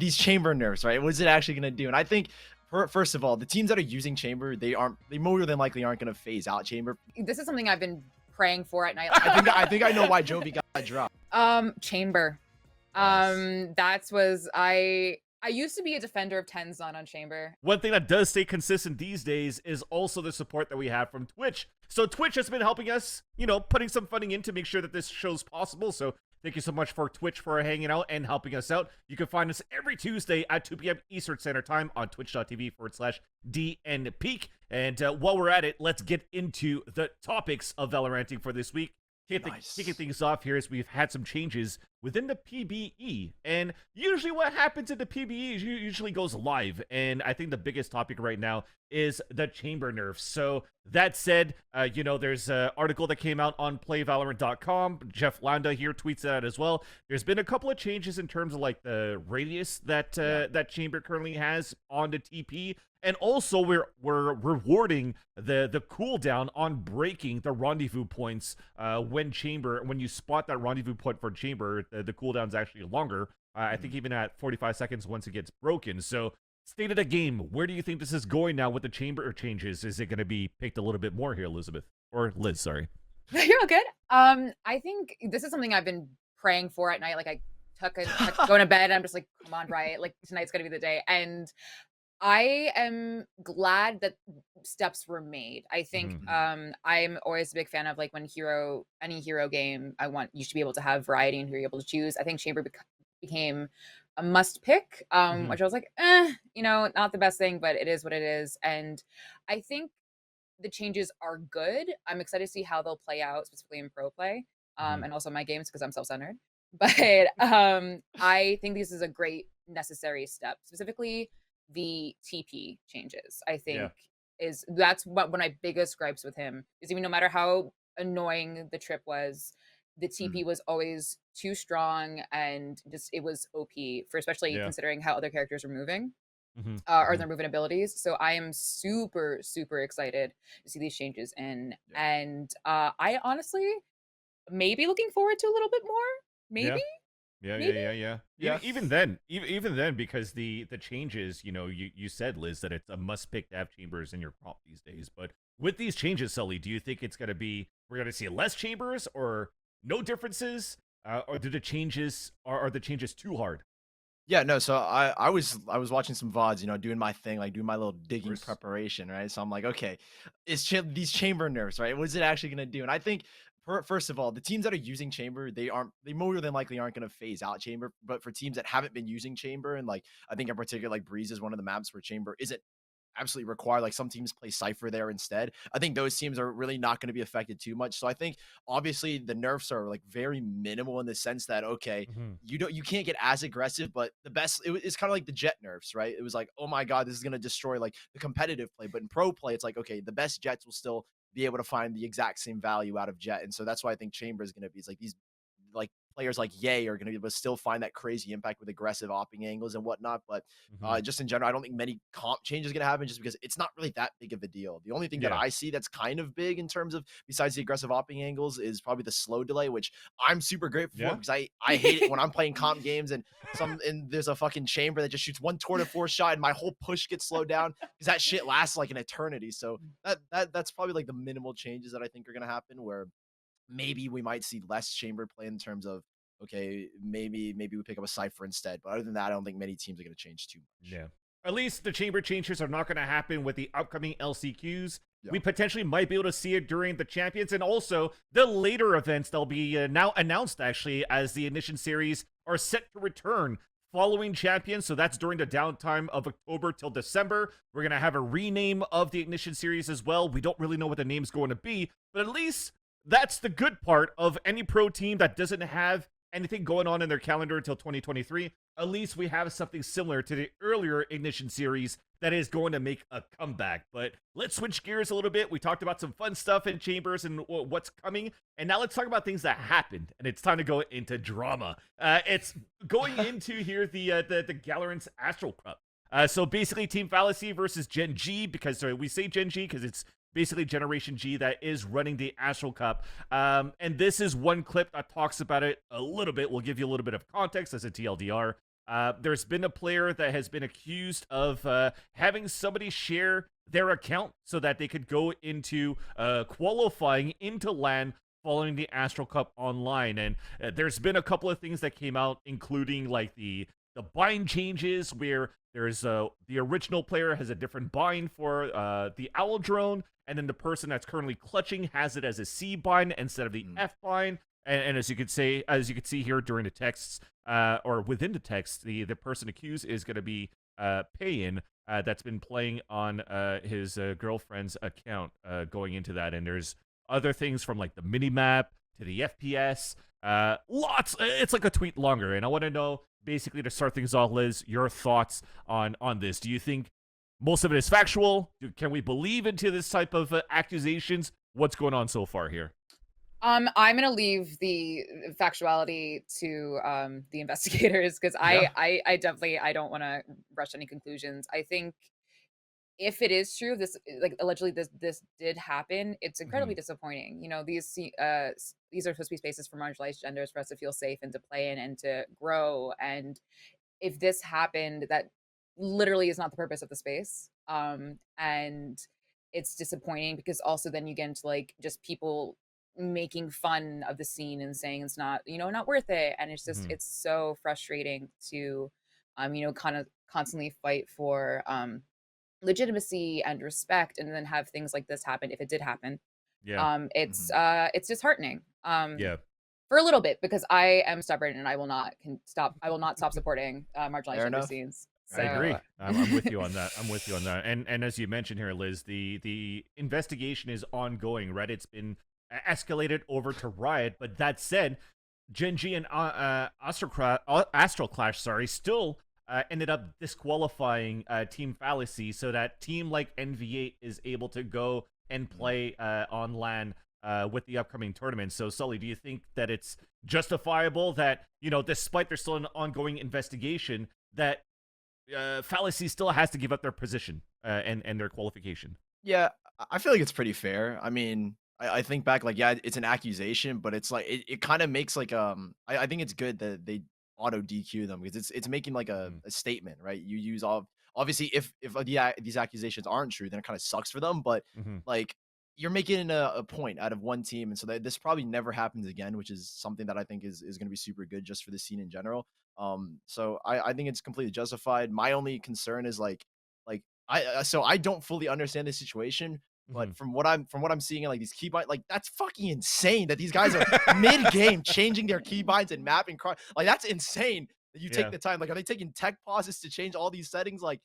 these chamber nerfs, right? What is it actually going to do? And I think, first of all, the teams that are using chamber, they more than likely aren't going to phase out chamber. This is something I've been praying for at night. I think I know why Jovi got dropped. Chamber. I used to be a defender of Tenzon on Chamber. One thing that does stay consistent these days is also the support that we have from Twitch. So Twitch has been helping us, you know, putting some funding in to make sure that this show's possible. So thank you so much for Twitch for hanging out and helping us out. You can find us every Tuesday at 2 p.m. Eastern Standard Time on twitch.tv/DNPeak. And while we're at it, let's get into the topics of Valoranting for this week. Kicking things off here is we've had some changes within the PBE, and usually what happens in the PBE usually goes live, and I think the biggest topic right now is the chamber nerfs. So that said, you know, there's an article that came out on playvalorant.com. Jeff Landa here tweets that as well. There's been a couple of changes in terms of like the radius that that chamber currently has on the TP. And also, we're rewarding the cooldown on breaking the rendezvous points when you spot that rendezvous point for chamber, the cooldown's actually longer. I think even at 45 seconds once it gets broken. So, state of the game, where do you think this is going now with the chamber changes? Is it going to be picked a little bit more here, Elizabeth? Or Liz, sorry. You're all good. I think this is something I've been praying for at night. Like, I going to bed, and I'm just like, come on, Riot. Like, tonight's going to be the day. And I am glad that steps were made. I think I'm always a big fan of like when any hero game, you should be able to have variety and who you're able to choose. I think Chamber became a must pick, which I was like, you know, not the best thing, but it is what it is. And I think the changes are good. I'm excited to see how they'll play out, specifically in pro play, and also my games because I'm self-centered. But I think this is a great necessary step, specifically the TP changes. I think that's one of my biggest gripes with him is even no matter how annoying the trip was, the TP was always too strong and just it was OP for especially considering how other characters are moving or their movement abilities. So I am super excited to see these changes in, and I honestly maybe looking forward to a little bit more. Maybe. Yeah. Even then, because the changes, you know, you said, Liz, that it's a must pick to have chambers in your comp these days. But with these changes, Sully, do you think it's gonna be we're gonna see less chambers or no differences, or do the changes are the changes too hard? Yeah, no. So I was watching some VODs, you know, doing my thing, like doing my little digging preparation, right? So I'm like, okay, these chamber nerfs, right? What is it actually gonna do? And I think, first of all, the teams that are using chamber, they more than likely aren't going to phase out chamber. But for teams that haven't been using chamber, and like I think in particular, like Breeze is one of the maps where chamber isn't absolutely required. Like some teams play Cypher there instead. I think those teams are really not going to be affected too much. So I think obviously the nerfs are like very minimal in the sense that okay, you can't get as aggressive, but it's kind of like the Jet nerfs, right? It was like, oh my god, this is going to destroy like the competitive play. But in pro play, it's like, okay, the best Jets will still be able to find the exact same value out of Jet. And so that's why I think chamber is going to be, it's like these like players like Ye are going to be able to still find that crazy impact with aggressive opping angles and whatnot. But just in general, I don't think many comp changes are going to happen just because it's not really that big of a deal. The only thing that I see that's kind of big in terms of besides the aggressive opping angles is probably the slow delay, which I'm super grateful for because I hate it when I'm playing comp games and there's a fucking chamber that just shoots one tour to four shot and my whole push gets slowed down because that shit lasts like an eternity. So that's probably like the minimal changes that I think are going to happen, where maybe we might see less chamber play in terms of, okay, maybe we pick up a Cypher instead. But other than that, I don't think many teams are going to change too much. Yeah. At least the chamber changes are not going to happen with the upcoming LCQs. We potentially might be able to see it during the Champions and also the later events that'll be now announced actually as the Ignition series are set to return following Champions. So that's during the downtime of October till December. We're going to have a rename of the Ignition series as well. We don't really know what the name's going to be, but at least that's the good part of any pro team that doesn't have anything going on in their calendar until 2023. At least we have something similar to the earlier Ignition series that is going to make a comeback. But let's switch gears a little bit. We talked about some fun stuff in Chambers and what's coming. And now let's talk about things that happened. And it's time to go into drama. It's going into here the Valorant's Astral Cup. So basically Team Fallacy versus Gen G, because we say Gen G because it's basically Generation G that is running the Astral Cup. And this is one clip that talks about it a little bit. We'll give you a little bit of context as a TLDR. There's been a player that has been accused of having somebody share their account so that they could go into qualifying into LAN following the Astral Cup online. And there's been a couple of things that came out, including like the bind changes where there's the original player has a different bind for the Owl Drone, and then the person that's currently clutching has it as a C bind instead of the F bind. And as you could see here during the texts, or within the text, the person accused is going to be Payin, that's been playing on his girlfriend's account going into that. And there's other things from like the minimap to the FPS, lots. It's like a tweet longer. And I want to know, basically, to start things off, Liz, your thoughts on this. Do you think most of it is factual? Can we believe into this type of accusations? What's going on so far here? I'm gonna leave the factuality to the investigators, because I definitely don't want to rush any conclusions. I think if it is true, this, like, allegedly this did happen, it's incredibly disappointing. You know, these are supposed to be spaces for marginalized genders, for us to feel safe and to play in and to grow. And if this happened, that literally is not the purpose of the space. And it's disappointing because also then you get into like just people making fun of the scene and saying it's not, you know, not worth it. And it's just it's so frustrating to you know, kind of constantly fight for legitimacy and respect, and then have things like this happen, if it did happen. It's disheartening for a little bit, because I am stubborn and I will not stop supporting marginalized gender scenes. So, I agree. I'm with you on that. I'm with you on that. And as you mentioned here, Liz, the investigation is ongoing, right? It's been escalated over to Riot. But that said, Gen G and Astral Clash, still ended up disqualifying Team Fallacy, so that team like NV8 is able to go and play on LAN with the upcoming tournament. So, Sully, do you think that it's justifiable that, you know, despite there's still an ongoing investigation, that Fallacy still has to give up their position and their qualification? Yeah, I feel like it's pretty fair. I mean, I think back, like, yeah, it's an accusation, but it's like it kind of makes like I think it's good that they auto DQ them, because it's making like a statement, right? You use obviously if these accusations aren't true, then it kind of sucks for them, but like you're making a point out of one team, and so that this probably never happens again, which is something that I think is going to be super good just for the scene in general. So I think it's completely justified. My only concern is like I don't fully understand the situation, but from what I'm seeing, like these keybind, like that's fucking insane that these guys are mid game changing their keybinds and mapping like that's insane that you take the time. Like, are they taking tech pauses to change all these settings? Like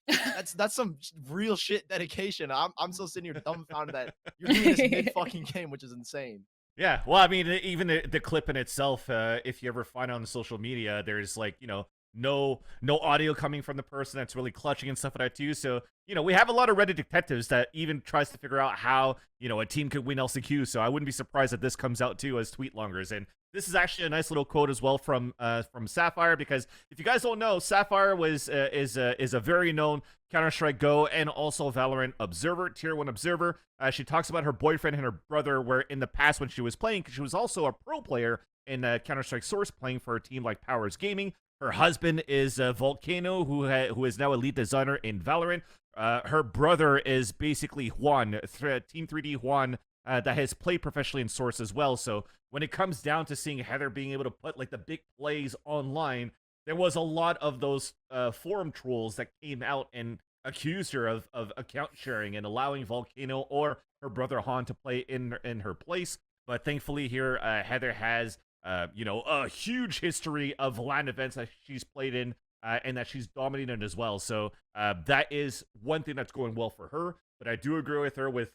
that's some real shit dedication. I'm still sitting here dumbfounded that you're doing this mid fucking game, which is insane. Yeah, well, I mean, even the clip in itself, if you ever find it on social media, there's like, you know, no audio coming from the person that's really clutching and stuff like that too. So, you know, we have a lot of Reddit detectives that even tries to figure out how, you know, a team could win LCQ. So I wouldn't be surprised that this comes out too as tweet longers. And this is actually a nice little quote as well from Sapphire, because if you guys don't know, Sapphire is a very known Counter-Strike Go and also Valorant observer, tier 1 observer. She talks about her boyfriend and her brother, where in the past when she was playing, because she was also a pro player in Counter-Strike Source, playing for a team like Powers Gaming. Her husband is Volcano, who is now a lead designer in Valorant. Her brother is basically Juan, Team 3D Juan, that has played professionally in Source as well. So when it comes down to seeing Heather being able to put like the big plays online, there was a lot of those forum trolls that came out and accused her of account sharing and allowing Volcano or her brother Han to play in her place. But thankfully here, Heather has you know, a huge history of LAN events that she's played in and that she's dominated as well. So that is one thing that's going well for her. But I do agree with her with,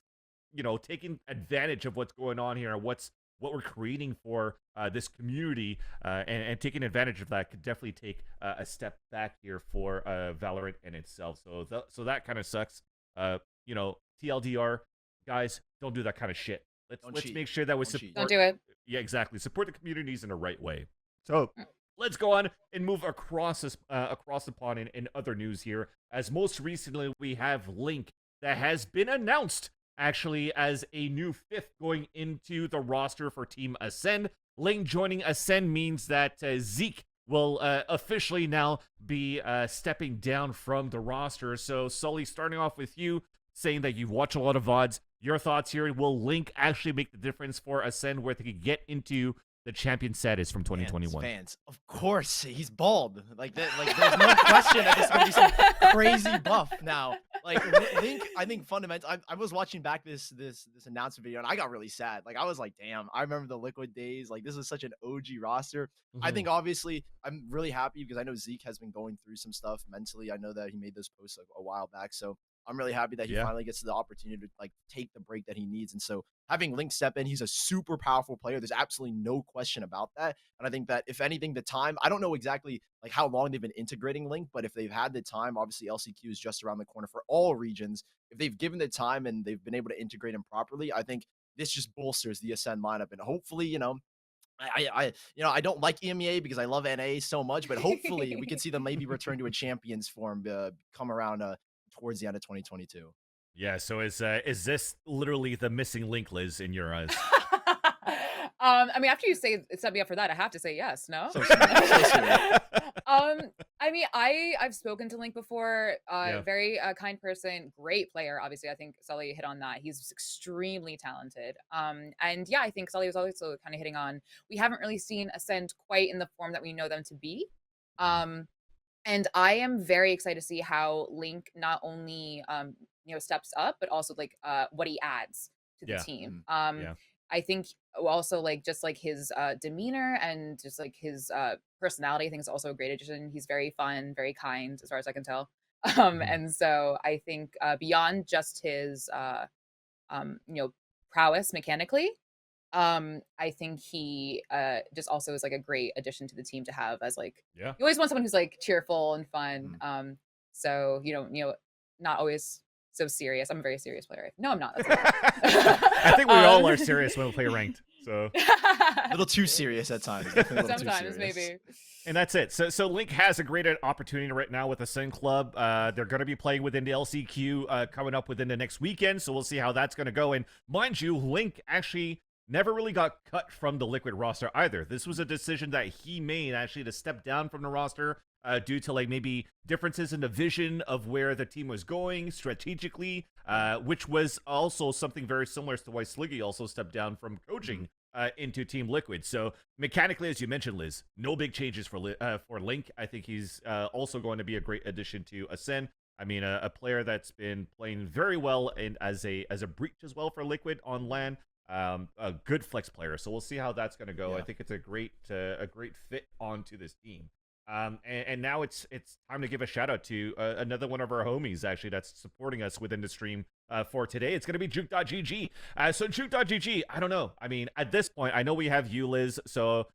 you know, taking advantage of what's going on here, what we're creating for this community, and taking advantage of that could definitely take a step back here for Valorant in itself. So that kind of sucks. You know, TLDR, guys, don't do that kind of shit. Let's make sure that we support. Don't do it. Yeah, exactly. Support the communities in the right way. So let's go on and move across the pond in other news here. As most recently, we have Link that has been announced actually as a new 5th going into the roster for Team Acend. Link joining Acend means that Zeke will officially now be stepping down from the roster. So, Sully, starting off with you, saying that you've watched a lot of VODs. Your thoughts here. Will Link actually make the difference for Acend, where they could get into the champion status from 2021? Fans, of course, he's bald. Like that. Like there's no question that there's gonna be some crazy buff now. Like Link, I think fundamentally, I was watching back this announcement video and I got really sad. Like I was like, damn, I remember the Liquid days. Like this is such an OG roster. I think obviously I'm really happy because I know Zeke has been going through some stuff mentally. I know that he made this post a while back, so I'm really happy that he finally gets the opportunity to like take the break that he needs. And so having Link step in, he's a super powerful player. There's absolutely no question about that. And I think that if anything, the time, I don't know exactly like how long they've been integrating Link, but if they've had the time, obviously LCQ is just around the corner for all regions. If they've given the time and they've been able to integrate him properly, I think this just bolsters the Ascend lineup. And hopefully, you know, I don't like EMEA because I love NA so much, but hopefully we can see them maybe return to a champions form come around towards the end of 2022. Yeah, so is this literally the missing link, Liz, in your eyes? I mean, after you set me up for that, I have to say yes. No. So sweet. So sweet. I mean, I've spoken to Link before. Very kind person, great player. Obviously, I think Sully hit on that. He's extremely talented. And yeah, I think Sully was also kind of hitting on. We haven't really seen Ascend quite in the form that we know them to be. And I am very excited to see how Link not only steps up, but also like what he adds to the team. I think also like just like his demeanor and just like his personality, I think is also a great addition. He's very fun, very kind, as far as I can tell. And so I think beyond just his prowess mechanically, I think he just also is like a great addition to the team to have as like you always want someone who's like cheerful and fun. So not always so serious. I'm a very serious player. No, I'm not. I think we all are serious when we play ranked. So a little too serious at times. Sometimes maybe. And that's it. So Link has a great opportunity right now with the Ascend Club. They're going to be playing within the LCQ coming up within the next weekend. So we'll see how that's going to go. And mind you, Link actually never really got cut from the Liquid roster either. This was a decision that he made actually to step down from the roster due to like maybe differences in the vision of where the team was going strategically, which was also something very similar to why Sliggy also stepped down from coaching into Team Liquid. So mechanically, as you mentioned, Liz, no big changes for Link. I think he's also going to be a great addition to Ascend. I mean, a player that's been playing very well and as a breach as well for Liquid on LAN. A good flex player, so we'll see how that's going to go. I think it's a great fit onto this team. And now it's time to give a shout out to another one of our homies actually that's supporting us within the stream for today. It's going to be Juke.gg. So Juke.gg, I don't know. I mean, at this point, I know we have you, Liz, so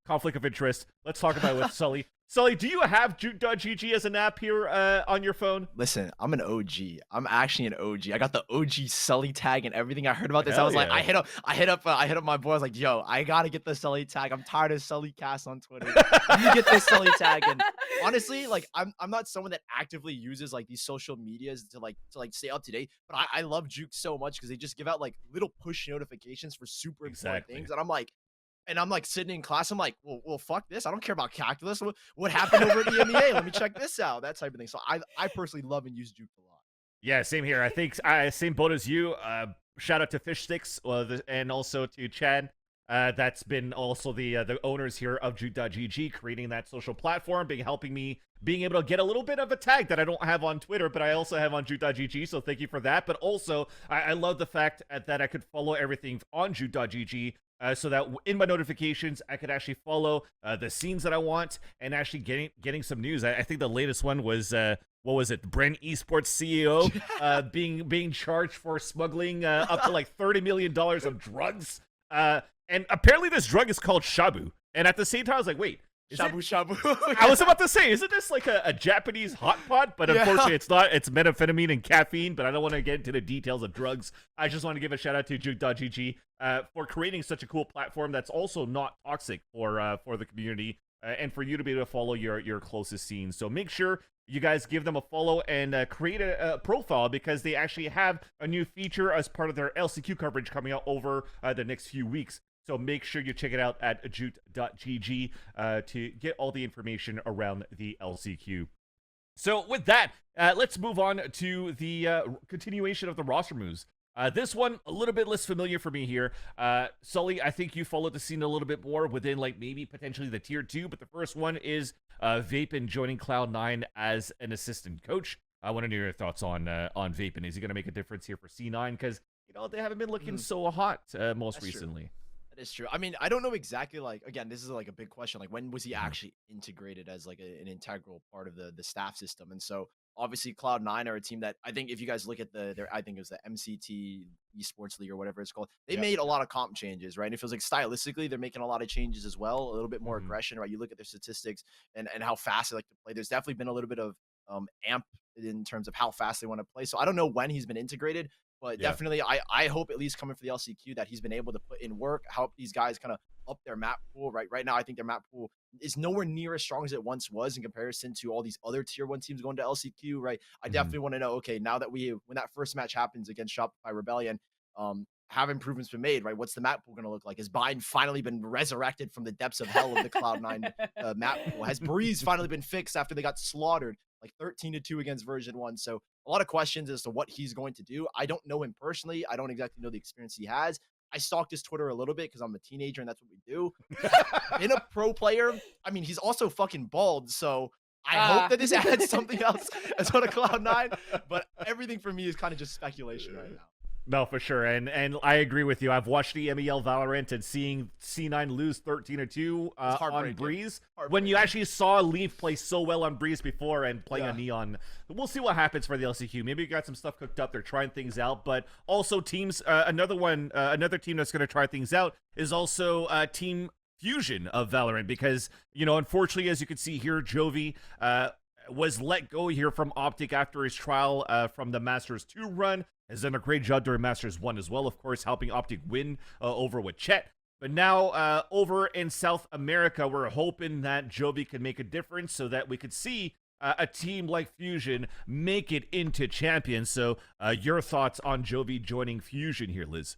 conflict of interest. Let's talk about it with Sully. Sully, do you have Juke.gg as an app here on your phone? Listen, I'm an OG. I'm actually an OG. I got the OG Sully tag and everything. I heard about this. I was like, I hit up my boy. I was like, yo, I gotta get the Sully tag. I'm tired of Sully cast on Twitter. You get this Sully tag. And honestly, like I'm not someone that actively uses like these social medias to stay up to date. But I love Juke so much because they just give out like little push notifications for super important things. And I'm like sitting in class. I'm like, well, fuck this. I don't care about calculus. What happened over at EMEA? Let me check this out. That type of thing. So I personally love and use Juke a lot. Yeah, same here. I think same boat as you. Shout out to Fish Sticks and also to Chad. That's been also the owners here of Juke.gg, creating that social platform, helping me being able to get a little bit of a tag that I don't have on Twitter, but I also have on Juke.gg. So thank you for that. But also, I love the fact that I could follow everything on Juke.gg. So that in my notifications, I could actually follow the scenes that I want and actually getting some news. I think the latest one was, what was it? Brand Esports CEO being charged for smuggling up to like $30 million of drugs. And apparently this drug is called shabu. And at the same time, I was like, wait. Shabu. I was about to say, isn't this like a Japanese hot pot? But unfortunately, it's not. It's methamphetamine and caffeine, but I don't want to get into the details of drugs. I just want to give a shout out to Juke.gg for creating such a cool platform that's also not toxic for the community and for you to be able to follow your closest scenes. So make sure you guys give them a follow and create a profile because they actually have a new feature as part of their LCQ coverage coming out over the next few weeks. So make sure you check it out at ajute.gg to get all the information around the LCQ. So with that, let's move on to the continuation of the roster moves. This one, a little bit less familiar for me here. Sully, I think you followed the scene a little bit more within, like, maybe potentially the tier 2, but the first one is Vapen joining Cloud9 as an assistant coach. I want to know your thoughts on Vapen. Is he going to make a difference here for C9? Because, you know, they haven't been looking so hot most recently. True. That is true. I mean, I don't know exactly, like, again, this is like a big question. Like, when was he actually integrated as like an integral part of the staff system? And so obviously Cloud9 are a team that I think if you guys look at their I think it was the MCT Esports League or whatever it's called, they made a lot of comp changes, right? And it feels like stylistically they're making a lot of changes as well, a little bit more aggression, right? You look at their statistics and how fast they like to play. There's definitely been a little bit of amp in terms of how fast they want to play. So I don't know when he's been integrated, but definitely I hope, at least coming for the LCQ, that he's been able to put in work, help these guys kind of up their map pool. Right now, I think their map pool is nowhere near as strong as it once was in comparison to all these other tier 1 teams going to LCQ, right? I definitely want to know, okay, now that when that first match happens against Shopify Rebellion, have improvements been made, right? What's the map pool going to look like? Has Bind finally been resurrected from the depths of hell of the Cloud9 map pool? Has Breeze finally been fixed after they got slaughtered like 13-2 against version 1? So a lot of questions as to what he's going to do. I don't know him personally. I don't exactly know the experience he has. I stalked his Twitter a little bit because I'm a teenager and that's what we do. In a pro player, I mean, he's also fucking bald. So I hope that this adds something else as on a Cloud9. But everything for me is kind of just speculation right now. No, for sure, and I agree with you. I've watched the MEL Valorant, and seeing C9 lose 13-2 on Breeze, when you actually saw Leaf play so well on Breeze before and playing on Neon. We'll see what happens for the LCQ. Maybe you got some stuff cooked up. They're trying things out, but also teams. Another team that's going to try things out is also Team Fusion of Valorant, because, you know, unfortunately, as you can see here, Jovi was let go here from Optic after his trial from the Masters 2 run. Has done a great job during Masters 1 as well, of course, helping Optic win over with Chet. But now over in South America, we're hoping that Jovi can make a difference so that we could see a team like Fusion make it into champions. So your thoughts on Jovi joining Fusion here, Liz?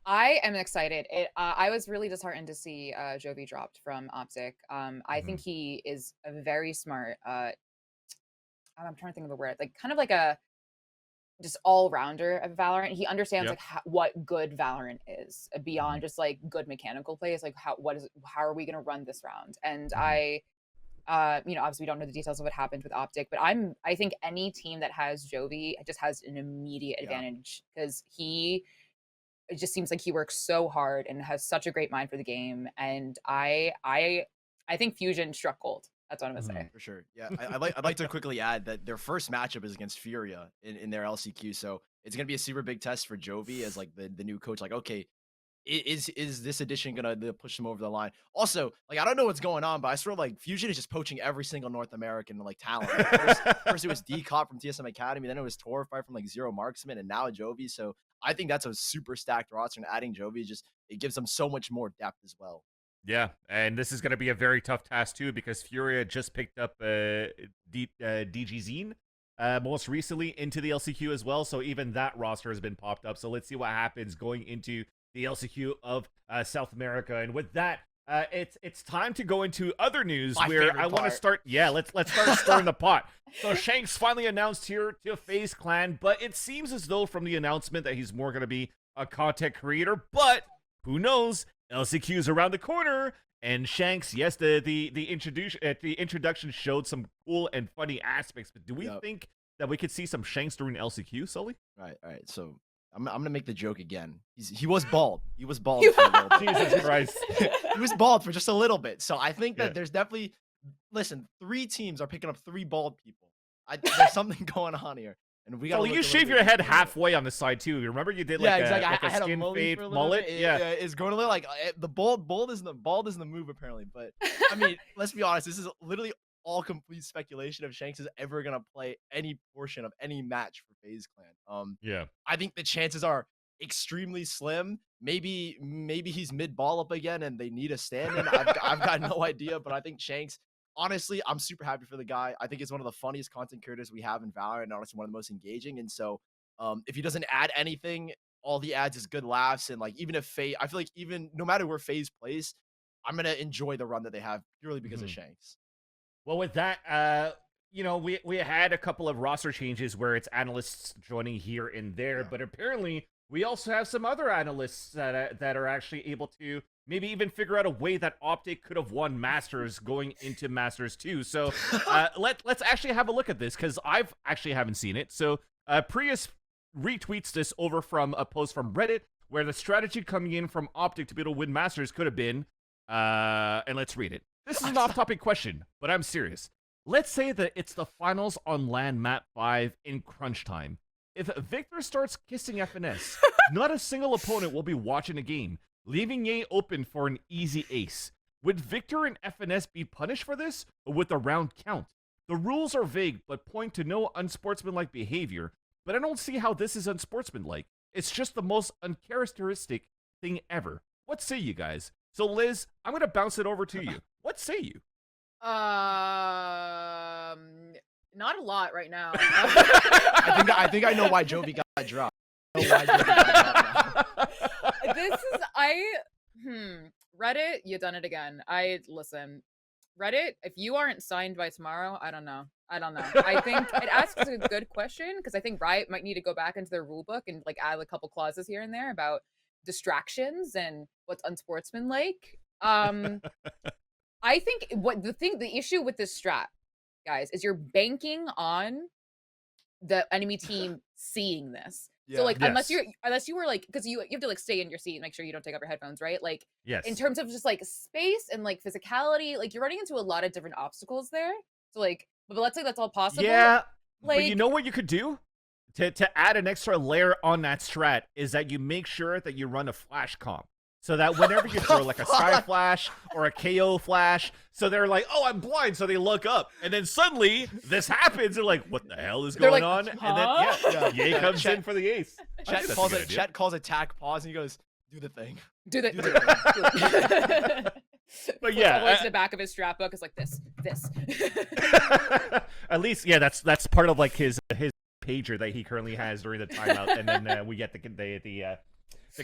I am excited. I was really disheartened to see Jovi dropped from Optic. I think he is a very smart, I'm trying to think of the word, like kind of like a just all-rounder of Valorant. He understands like what good Valorant is beyond just like good mechanical plays. Like how are we going to run this round? And I you know, obviously we don't know the details of what happened with Optic, but I think any team that has Jovi just has an immediate advantage, because it just seems like he works so hard and has such a great mind for the game. And I think Fusion struck gold. That's what I'm gonna say. For sure. Yeah, I'd like to quickly add that their first matchup is against Furia in their LCQ, so it's gonna be a super big test for Jovi as like the new coach. Like, okay, is this addition gonna push them over the line? Also, like, I don't know what's going on, but I swear like Fusion is just poaching every single North American like talent. First it was D-Cop from TSM Academy, then it was Torfire from like Zero Marksman, and now Jovi. So I think that's a super stacked roster, and adding Jovi it gives them so much more depth as well. Yeah, and this is going to be a very tough task too, because Furia just picked up DG Zine most recently into the LCQ as well, so even that roster has been popped up. So let's see what happens going into the LCQ of South America. And with that, it's time to go into other news where I want to start. Yeah, let's start stirring the pot. So Shanks finally announced here to FaZe Clan, but it seems as though from the announcement that he's more going to be a content creator, but who knows? LCQ is around the corner, and Shanks, yes, the introduction showed some cool and funny aspects, but do we think that we could see some Shanks during LCQ, Sully? All right. So I'm gonna make the joke again. He was bald. He was bald for a little bit. Jesus Christ. He was bald for just a little bit. So I think that there's definitely, listen, 3 teams are picking up 3 bald people. There's something going on here. And we got. You shave your head halfway on the side too. Remember you did like exactly. a skin fade mullet. It's going to look like the bald isn't the move apparently. But I mean, let's be honest. This is literally all complete speculation if Shanks is ever gonna play any portion of any match for FaZe Clan. I think the chances are extremely slim. Maybe he's mid ball up again and they need a stand-in. I've got no idea, but I think Shanks. Honestly, I'm super happy for the guy. I think it's one of the funniest content creators we have in Valorant, and honestly one of the most engaging. And so if he doesn't add anything all he adds is good laughs. And like, even if FaZe, I feel like even no matter where FaZe plays, I'm gonna enjoy the run that they have purely because of Shanks. Well, with that, you know, we had a couple of roster changes where it's analysts joining here and there, but apparently we also have some other analysts that are actually able to maybe even figure out a way that Optic could have won Masters going into Masters 2. So let's actually have a look at this, because I've actually haven't seen it. So Prius retweets this over from a post from Reddit where the strategy coming in from Optic to be able to win Masters could have been, and let's read it. This is an off-topic question, but I'm serious. Let's say that it's the finals on LAN map 5 in crunch time. If Victor starts kissing FNS, not a single opponent will be watching the game, leaving Ye open for an easy ace. Would Victor and FNS be punished for this, or would the round count? The rules are vague, but point to no unsportsmanlike behavior, but I don't see how this is unsportsmanlike. It's just the most uncharacteristic thing ever. What say you guys? So Liz, I'm going to bounce it over to you. What say you? Not a lot right now. I think I know why Jovi got dropped. I know why Jovi got dropped now. Reddit, you done it again. Listen, Reddit, if you aren't signed by tomorrow, I don't know. I think it asks a good question, because I think Riot might need to go back into their rule book and like add a couple clauses here and there about distractions and what's unsportsmanlike. I think the issue with this strat, guys, is you're banking on the enemy team seeing this. So like, unless you were like, because you have to like stay in your seat and make sure you don't take off your headphones, right? Like, in terms of just like space and like physicality, like you're running into a lot of different obstacles there. So like, but let's say that's all possible. Yeah, like, but you know what you could do? To add an extra layer on that strat is that you make sure that you run a flash comp. So that whenever you throw like a Sky Flash or a KO Flash, so they're like, oh, I'm blind, so they look up. And then suddenly, this happens, they're like, what the hell is going on? Huh? And then, Ye comes in for the ace. Chet calls attack pause, and he goes, do the thing. Do the thing. But yeah. Always the back of his strap book is like this. At least, yeah, that's part of like his pager that he currently has during the timeout. And then we get the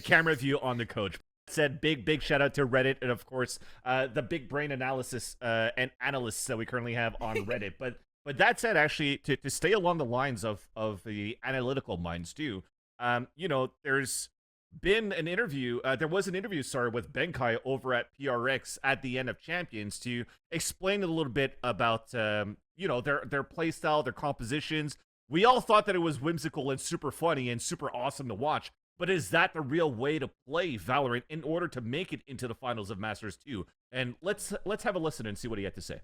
camera view on the coach. Said big shout out to Reddit, and of course the big brain analysis and analysts that we currently have on Reddit. But that said, actually, to stay along the lines of the analytical minds too, you know, there's been an interview. There was an interview, with Benkai over at PRX at the end of Champions to explain a little bit about you know, their play style, their compositions. We all thought that it was whimsical and super funny and super awesome to watch. But is that the real way to play Valorant in order to make it into the finals of Masters 2? And let's have a listen and see what he had to say.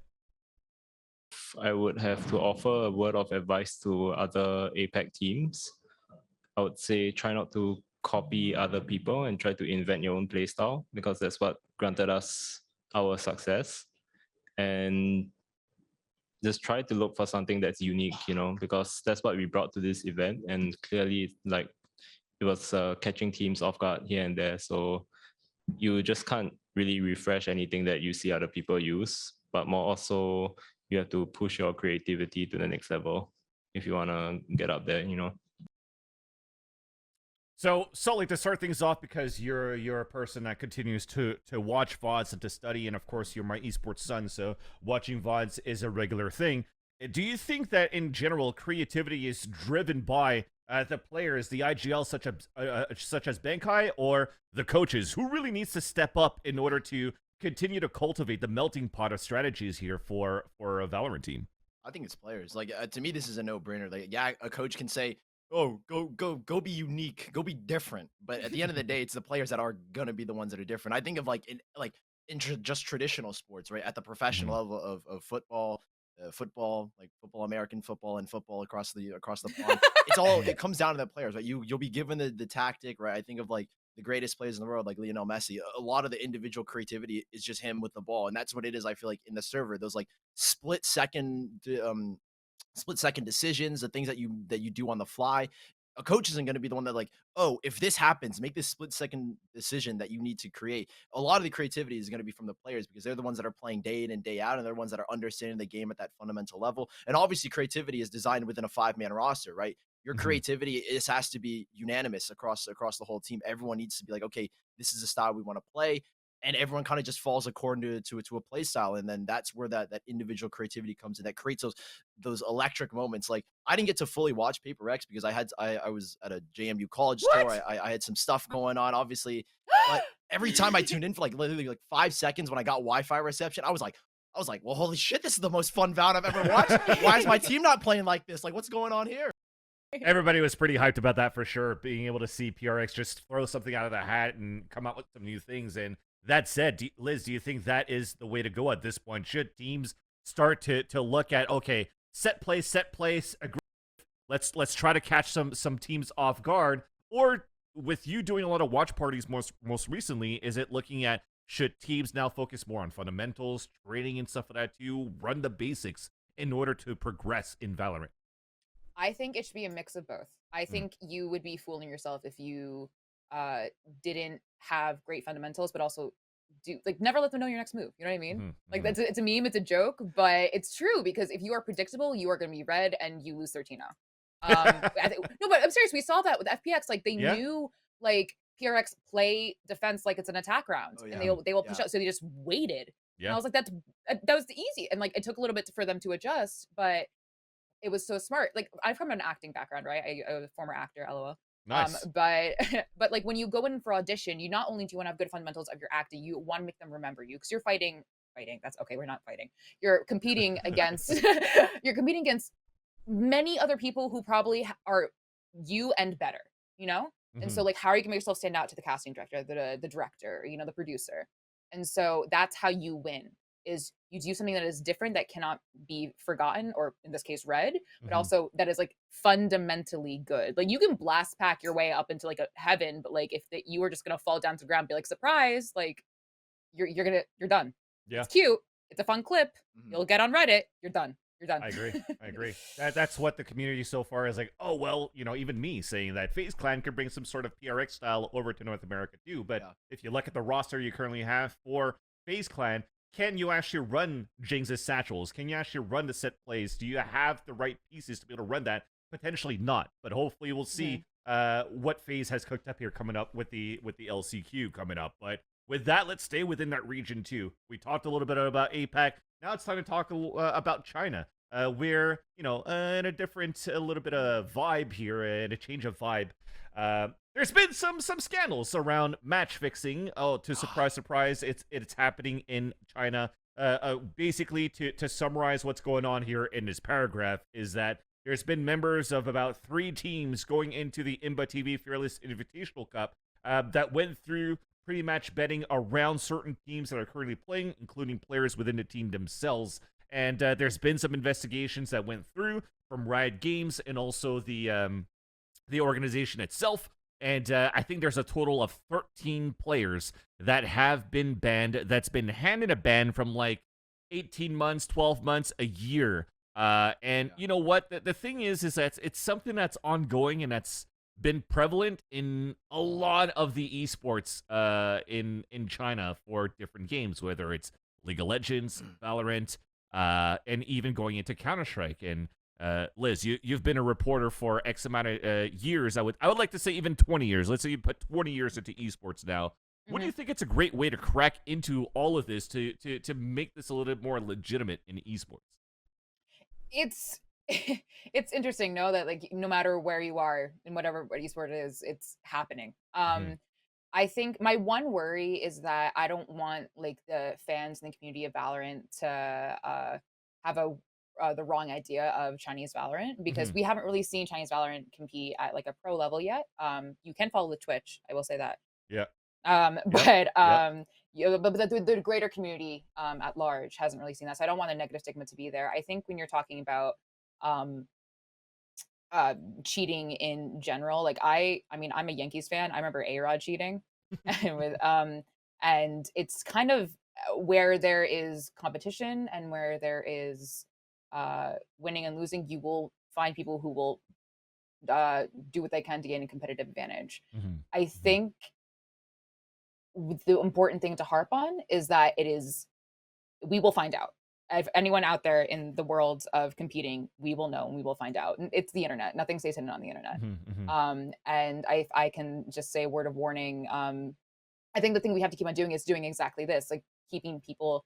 I would have to offer a word of advice to other APAC teams. I would say try not to copy other people and try to invent your own playstyle, because that's what granted us our success. And just try to look for something that's unique, you know, because that's what we brought to this event. And clearly, like, it was catching teams off guard here and there. So you just can't really refresh anything that you see other people use, but more also you have to push your creativity to the next level if you want to get up there, you know. So, Sully, to start things off, because you're a person that continues to watch VODs and to study, and of course you're my esports son, so watching VODs is a regular thing. Do you think that in general creativity is driven by the players, the IGL such as Benkai, or the coaches? Who really needs to step up in order to continue to cultivate the melting pot of strategies here for a Valorant team? I think it's players. Like, to me, this is a no-brainer. Like, yeah, a coach can say, oh, go be unique, go be different. But at the end of the day, it's the players that are gonna be the ones that are different. I think of just traditional sports, right? At the professional level of football, like football, American football, and football across the pond. It comes down to the players, right? You'll be given the tactic, right? I think of like the greatest players in the world, like Lionel Messi. A lot of the individual creativity is just him with the ball, and that's what it is. I feel like in the server, those like split second decisions, the things that you do on the fly. A coach isn't going to be the one that like, oh, if this happens, make this split second decision that you need to create. A lot of the creativity is going to be from the players, because they're the ones that are playing day in and day out, and they're the ones that are understanding the game at that fundamental level. And obviously creativity is designed within a 5-man roster, right? your creativity, this has to be unanimous across the whole team. Everyone needs to be like, okay, this is the style we want to play, and everyone kind of just falls according to a play style, and then that's where that individual creativity comes in, that creates those electric moments. Like, I didn't get to fully watch PRX because I was at a JMU college store. I had some stuff going on, obviously, but every time I tuned in for like literally like 5 seconds when I got Wi-Fi reception, I was like, well, holy shit, this is the most fun Valorant I've ever watched. Why is my team not playing like this? Like, what's going on here? Everybody was pretty hyped about that for sure, being able to see PRX just throw something out of the hat and come out with some new things. And that said, Liz, do you think that is the way to go at this point? Should teams start to look at, okay, set place, let's try to catch some teams off guard? Or with you doing a lot of watch parties most recently, is it looking at, should teams now focus more on fundamentals, training and stuff like that to run the basics in order to progress in Valorant? I think it should be a mix of both. I think you would be fooling yourself if you didn't have great fundamentals, but also never let them know your next move. You know what I mean? Like, it's a meme, it's a joke, but it's true, because if you are predictable, you are going to be red and you lose 13-0. No, but I'm serious. We saw that with FPX. Like, they knew like PRX play defense like it's an attack round, and they will push out. So they just waited. And I was like, that was the easy. And like, it took a little bit for them to adjust, but it was so smart. Like, I'm from an acting background, right? I was a former actor, LOL. Nice. But like, when you go in for audition, you not only do you want to have good fundamentals of your acting, you want to make them remember you, because you're fighting. That's okay. We're not fighting. You're competing against. You're competing against many other people who probably are you and better. You know. And so, like, how are you gonna make yourself stand out to the casting director, the director, you know, the producer? And so that's how you win. Is you do something that is different, that cannot be forgotten, or in this case read, but also that is like fundamentally good. Like, you can blast pack your way up into like a heaven, but like, if you are just gonna fall down to the ground and be like, surprise, like you're done. Yeah, it's cute, it's a fun clip, you'll get on Reddit, you're done. I agree. That's what the community so far is like. Oh, well, you know, even me saying that FaZe Clan could bring some sort of PRX style over to North America too. But if you look at the roster you currently have for FaZe Clan, can you actually run Jinx's satchels? Can you actually run the set plays? Do you have the right pieces to be able to run that? Potentially not, but hopefully we'll see what FaZe has cooked up here coming up with the LCQ coming up. But with that, let's stay within that region too. We talked a little bit about APAC. Now it's time to talk about China. We're, you know, in a different, a little bit of vibe here, and a change of vibe. There's been some scandals around match fixing. Oh, to surprise, it's happening in China. Basically, to summarize what's going on here in this paragraph is that there's been members of about 3 teams going into the Imba TV Fearless Invitational Cup that went through pre-match betting around certain teams that are currently playing, including players within the team themselves. And there's been some investigations that went through from Riot Games and also the organization itself. And I think there's a total of 13 players that have been banned, that's been handed a ban from like 18 months, 12 months, a year. You know what? The thing is that it's something that's ongoing and that's been prevalent in a lot of the esports in China for different games, whether it's League of Legends, Valorant, and even going into Counter-Strike. And Liz, you've been a reporter for X amount of years. I would like to say even 20 years. Let's say you put 20 years into esports now. What do you think it's a great way to crack into all of this to make this a little bit more legitimate in esports? It's interesting, no, that like no matter where you are in whatever esport it is, it's happening. I think my one worry is that I don't want like the fans and the community of Valorant to have the wrong idea of Chinese Valorant, because we haven't really seen Chinese Valorant compete at like a pro level yet. You can follow the Twitch, I will say that. Yeah. But the greater community at large hasn't really seen that, so I don't want a negative stigma to be there. I think when you're talking about cheating in general, like I mean, I'm a Yankees fan. I remember A-Rod cheating with and it's kind of where there is competition and where there is winning and losing, you will find people who will do what they can to gain a competitive advantage. I think the important thing to harp on is that we will find out. if anyone out there in the world of competing, we will know and we will find out. And it's the internet. Nothing stays hidden on the internet. And I can just say a word of warning. I think the thing we have to keep on doing is doing exactly this, like keeping people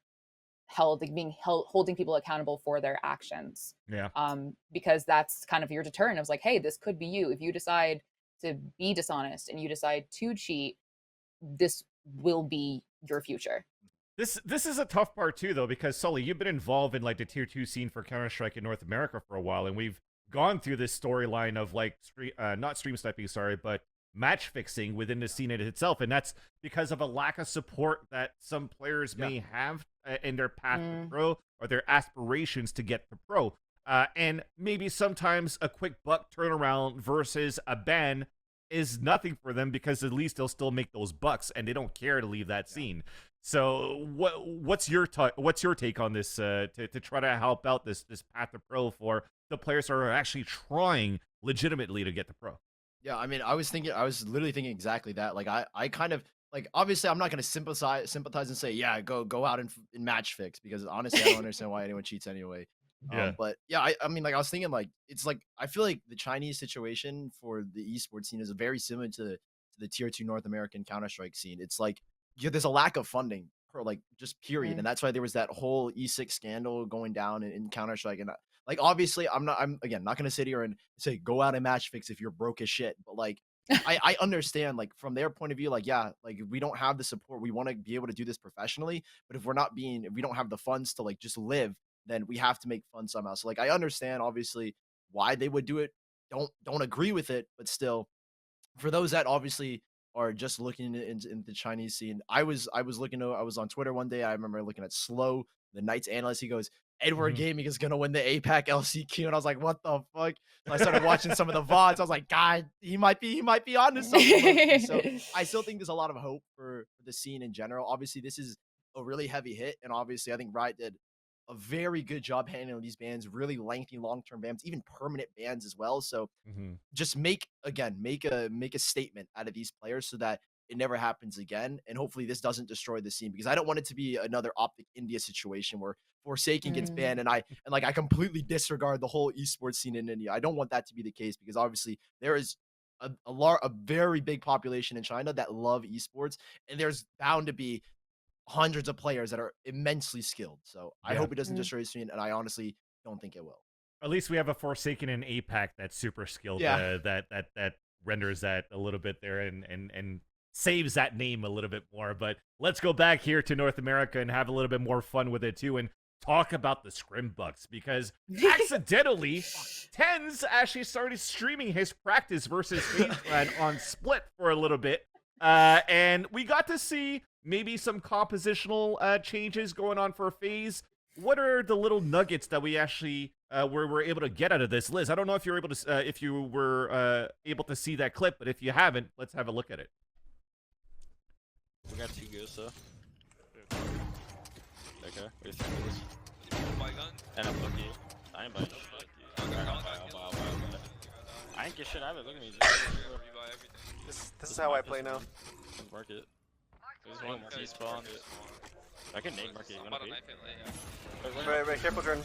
held, like holding people accountable for their actions. Yeah. Because that's kind of your deterrent. Of like, hey, this could be you. If you decide to be dishonest and you decide to cheat, this will be your future. This is a tough part too, though, because Sully, you've been involved in like the tier 2 scene for Counter-Strike in North America for a while, and we've gone through this storyline of like not stream sniping, sorry, but match fixing within the scene in itself, and that's because of a lack of support that some players may have in their path to pro or their aspirations to get to pro. And maybe sometimes a quick buck turnaround versus a ban is nothing for them, because at least they'll still make those bucks and they don't care to leave that scene. So what's your take on this to try to help out this path to pro for the players who are actually trying legitimately to get to pro? Yeah, I mean, I was literally thinking exactly that. Like, I kind of, like, obviously I'm not going to sympathize and say, yeah, go out and match fix, because honestly, I don't understand why anyone cheats anyway. Yeah. But yeah, I mean, like, I was thinking, like, it's like, I feel like the Chinese situation for the esports scene is very similar to the tier 2 North American Counter-Strike scene. It's like, yeah, there's a lack of funding for, like, just period. And that's why there was that whole E6 scandal going down in Counter-Strike. And like, obviously I'm again not going to sit here and say go out and match fix if you're broke as shit, but like I understand, like, from their point of view, like, yeah, like, we don't have the support, we want to be able to do this professionally, but if we don't have the funds to, like, just live, then we have to make fun somehow. So, like, I understand obviously why they would do it. Don't agree with it, but still, for those that obviously are just looking in the Chinese scene, I was on Twitter one day. I remember looking at Slow, the Knights analyst. He goes, Edward Gaming is gonna win the APAC LCQ, and I was like, what the fuck? So I started watching some of the VODs. I was like, God, he might be onto something. So I still think there's a lot of hope for the scene in general. Obviously, this is a really heavy hit, and obviously, I think Riot did a very good job handling these bans, really lengthy, long-term bans, even permanent bans as well. So just make a statement out of these players so that it never happens again. And hopefully this doesn't destroy the scene, because I don't want it to be another Optic India situation where Forsaken gets banned and I completely disregard the whole esports scene in India. I don't want that to be the case, because obviously there is a very big population in China that love esports, and there's bound to be hundreds of players that are immensely skilled. So I hope it doesn't destroy the scene, and I honestly don't think it will. At least we have a Forsaken in APAC that's super skilled. That renders that a little bit there and saves that name a little bit more. But let's go back here to North America and have a little bit more fun with it too, and talk about the Scrimbucks, because accidentally Tens actually started streaming his practice versus FaZe on Split for a little bit, and we got to see maybe some compositional changes going on for FaZe. What are the little nuggets that we actually were able to get out of this? Liz, I don't know if you're able to if you were able to see that clip, but if you haven't, let's have a look at it. We got 2 ghosts though. Okay, where's the ghost? And I'm lucky. I ain't buying shit. I'll buy. I ain't get shit either. Look at me. This is how I play now. Mark it. There's one T spawn. I can nade mark it. You wanna beat? Wait, careful, Jordan.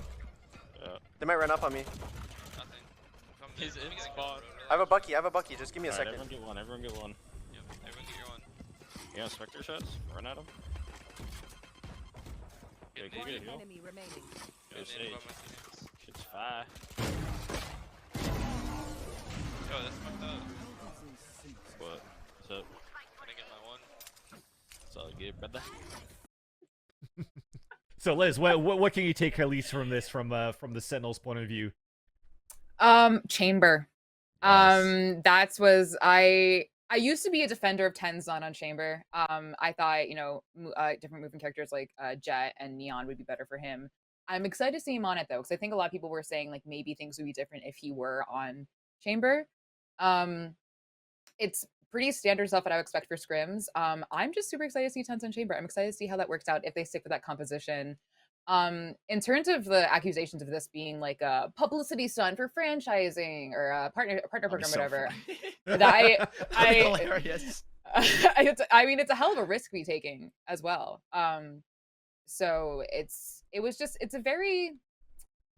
They might run up on me. He's in spawn. I have a bucky. Just give me a second. Everyone get one. Everyone get one. Yep, everyone get your one. You have Spectre shots? Run at him. One enemy remaining. Go Sage. Shit's fire. Yo, that's fucked up. What? What's up? I didn't get my one. It's all good, brother. So Liz, what can you take at least from this, from the Sentinel's point of view? Chamber. Yes. I used to be a defender of Tenzon on Chamber. I thought, you know, different moving characters like Jet and Neon would be better for him. I'm excited to see him on it though, because I think a lot of people were saying like maybe things would be different if he were on Chamber. It's pretty standard stuff that I would expect for scrims. I'm just super excited to see Tenzon Chamber. I'm excited to see how that works out if they stick with that composition. In terms of the accusations of this being like a publicity stunt for franchising or a partner program, whatever, Hilarious. I mean, it's a hell of a risk to be taking as well. So it's it was just, it's a very,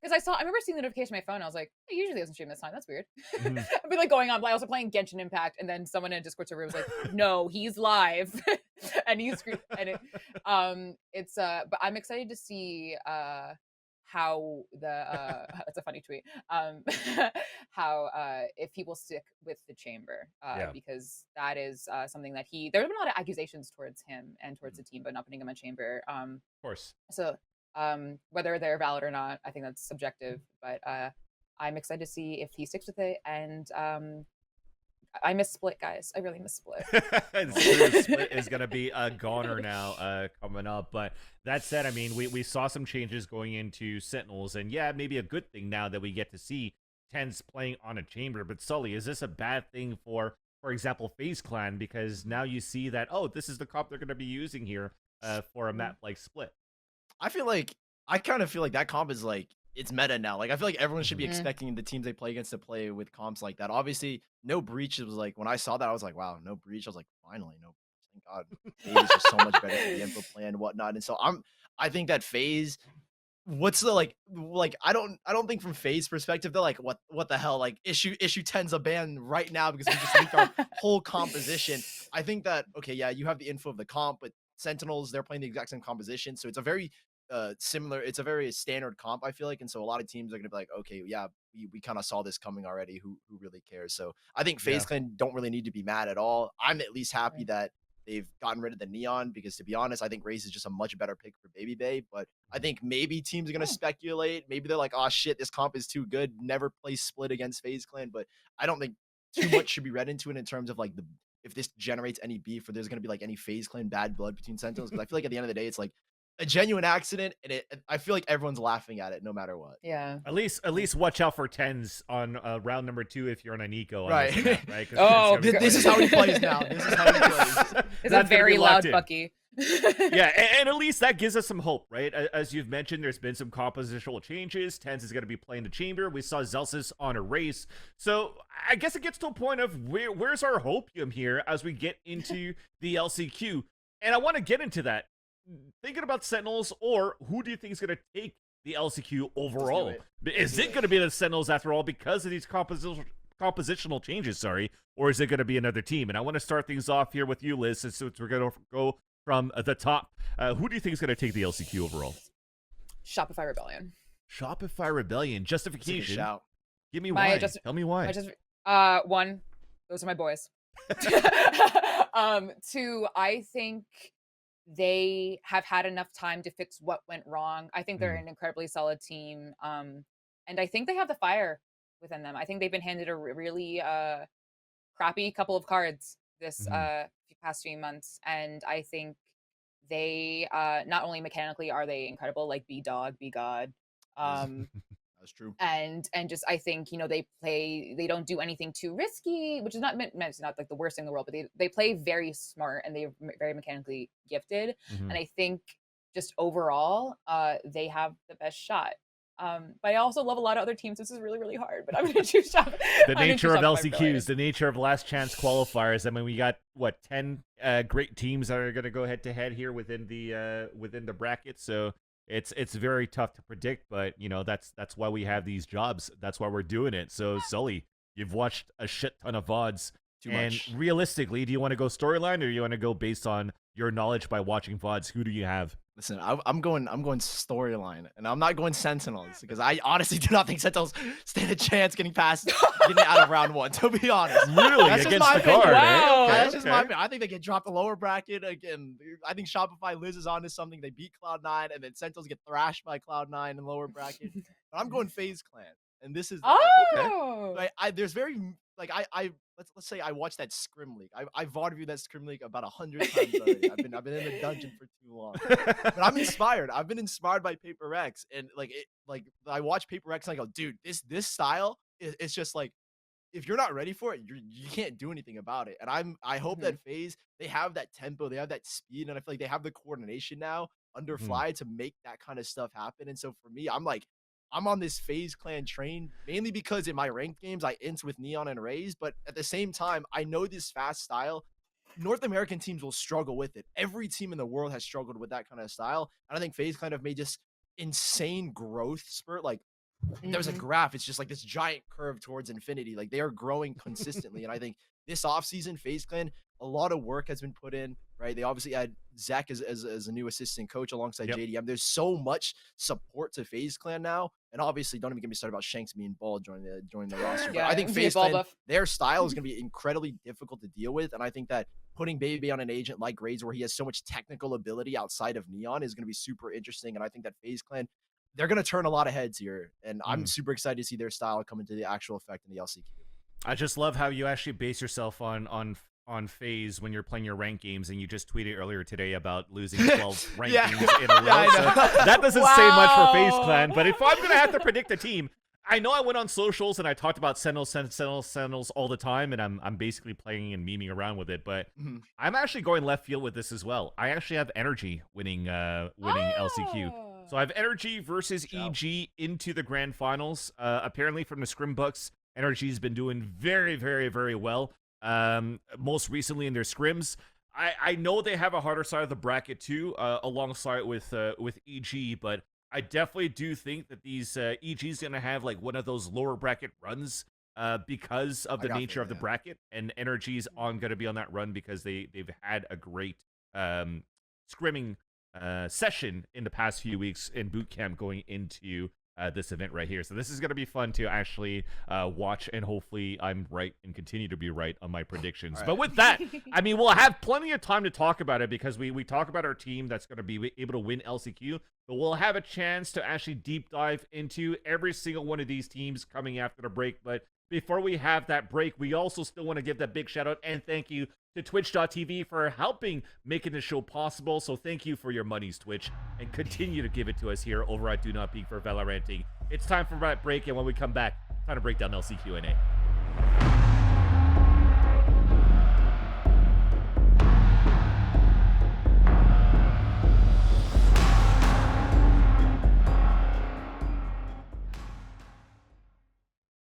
because I remember seeing the notification on my phone. I was like, he usually doesn't stream this time. That's weird. I've been like going on, but I was playing Genshin Impact, and then someone in a Discord server was like, no, he's live, and he's and it's but I'm excited to see how the it's a funny tweet how if he will stick with the chamber because that is something that there's been a lot of accusations towards him and towards the team, but not putting him on chamber. Of course. So whether they're valid or not, I think that's subjective, but I'm excited to see if he sticks with it. And I miss Split, guys. I really miss Split. Split is going to be a goner now coming up. But that said, I mean, we saw some changes going into Sentinels, and yeah, maybe a good thing now that we get to see Tens playing on a chamber. But Sully, is this a bad thing for example, FaZe Clan? Because now you see that, oh, this is the comp they're going to be using here for a map like Split. I kind of feel like that comp is like, it's meta now. Like, I feel like everyone should be expecting the teams they play against to play with comps like that. Obviously, no breach was like, when I saw that, I was like, wow, no breach. I was like, finally, no breach. Thank God. FaZe is just so much better for the info plan and whatnot. And so I think that FaZe, what's the like I don't think from FaZe perspective, they're like, what the hell? Like issue 10's a ban right now because we just leaked our whole composition. I think that, okay, yeah, you have the info of the comp, but Sentinels, they're playing the exact same composition. So it's a very similar, it's a very standard comp, I feel like. And so a lot of teams are gonna be like, okay, yeah, we kind of saw this coming already. Who really cares? So I think FaZe Clan don't really need to be mad at all. I'm at least happy that they've gotten rid of the Neon, because to be honest, I think Raze is just a much better pick for Baby Bay. But I think maybe teams are gonna speculate. Maybe they're like, oh shit, this comp is too good. Never play Split against FaZe Clan. But I don't think too much should be read into it in terms of like if this generates any beef, or there's gonna be like any FaZe Clan bad blood between Sentinels. Because I feel like at the end of the day, it's like a genuine accident, and I feel like everyone's laughing at it no matter what. Yeah. At least watch out for Tens on round number 2 if you're on a Nico. Right. Right. Oh, this is how he plays now. This is how he plays. It's a very loud Bucky. Yeah, and at least that gives us some hope, right? As you've mentioned, there's been some compositional changes. Tens is going to be playing the chamber. We saw Zelsis on a race. So I guess it gets to a point of where's our hopium here as we get into the LCQ. And I want to get into that. Thinking about Sentinels, or who do you think is going to take the LCQ overall? Is it going to be the Sentinels after all because of these compositional changes, or is it going to be another team? And I want to start things off here with you, Liz, since we're going to go from the top. Who do you think is going to take the LCQ overall? Shopify Rebellion. Shopify Rebellion. Justification. Shout. Give me why. Tell me why. One, those are my boys. 2, I think they have had enough time to fix what went wrong. I think they're an incredibly solid team. And I think they have the fire within them. I think they've been handed a really crappy couple of cards this past few months. And I think they, not only mechanically are they incredible, like be dog, be god. That's true. And just, I think, they don't do anything too risky, which is not meant not like the worst thing in the world, but they play very smart and they're very mechanically gifted. And I think just overall, they have the best shot. But I also love a lot of other teams. This is really, really hard, but I'm going to choose Shopify. The nature of LCQs, the nature of last chance qualifiers. I mean, we got, 10 great teams that are going to go head to head here within the bracket. So it's very tough to predict, but that's why we have these jobs. That's why we're doing it. So Sully, you've watched a shit ton of VODs. Too much. Realistically, do you want to go storyline, or do you want to go based on your knowledge by watching VODs? Who do you have? Listen, I'm going storyline, and I'm not going Sentinels, because I honestly do not think Sentinels stand a chance getting out of round 1. To be honest, really, that's against just my the card. opinion. Wow. Okay, That's just my opinion. I think they get dropped the lower bracket again. I think Shopify Liz is onto something. They beat Cloud9, and then Sentinels get thrashed by Cloud9 in lower bracket. But I'm going FaZe Clan, and this is there's very let's say I watched that Scrim League. I VOD viewed that Scrim League about 100 times already. I've been in the dungeon for too long. But I'm inspired. I've been inspired by PRX, and I watch PRX and I go, dude, this style it's just like, if you're not ready for it, you can't do anything about it. And I hope that FaZe, they have that tempo, they have that speed, and I feel like they have the coordination now under Fly to make that kind of stuff happen. And so for me, I'm on this FaZe Clan train, mainly because in my ranked games, I int with Neon and Raze, but at the same time, I know this fast style, North American teams will struggle with it. Every team in the world has struggled with that kind of style, and I think FaZe Clan have made just insane growth spurt. Like there's a graph, it's just like this giant curve towards infinity. Like they are growing consistently. And I think this offseason, FaZe Clan, a lot of work has been put in, right? They obviously had Zach as a new assistant coach alongside JDM. There's so much support to FaZe Clan now. And obviously, don't even get me started about Shanks being bald joining the roster. Yeah, but I think be a FaZe ball Clan, buff. their style is going to be incredibly difficult to deal with. And I think that putting Baby on an agent like Graves, where he has so much technical ability outside of Neon, is going to be super interesting. And I think that FaZe Clan, they're going to turn a lot of heads here. And I'm super excited to see their style come into the actual effect in the LCQ. I just love how you actually base yourself on FaZe when you're playing your ranked games, and you just tweeted earlier today about losing 12 ranked games in a row. So that doesn't say much for FaZe Clan. But if I'm going to have to predict a team, I know I went on socials and I talked about Sentinels all the time, and I'm basically playing and memeing around with it. But I'm actually going left field with this as well. I actually have Energy winning LCQ. So I have Energy versus EG into the grand finals. Apparently from the Scrimbucks, Energy's been doing very, very, very well. Most recently in their scrims. I know they have a harder side of the bracket too, alongside with EG, but I definitely do think that these EG's gonna have like one of those lower bracket runs because of the nature of the bracket, and Energy's gonna be on that run because they've had a great scrimming session in the past few weeks in boot camp going into this event right here. So this is going to be fun to actually watch, and hopefully I'm right and continue to be right on my predictions. But with that, I mean, we'll have plenty of time to talk about it because we talk about our team that's going to be able to win LCQ, but we'll have a chance to actually deep dive into every single one of these teams coming after the break. But before we have that break, we also still want to give that big shout out and thank you to Twitch.tv for helping making the show possible. So thank you for your monies, Twitch, and continue to give it to us here over at Do Not Peek for Valoranting. It's time for that break, and when we come back, time to break down LCQ&A.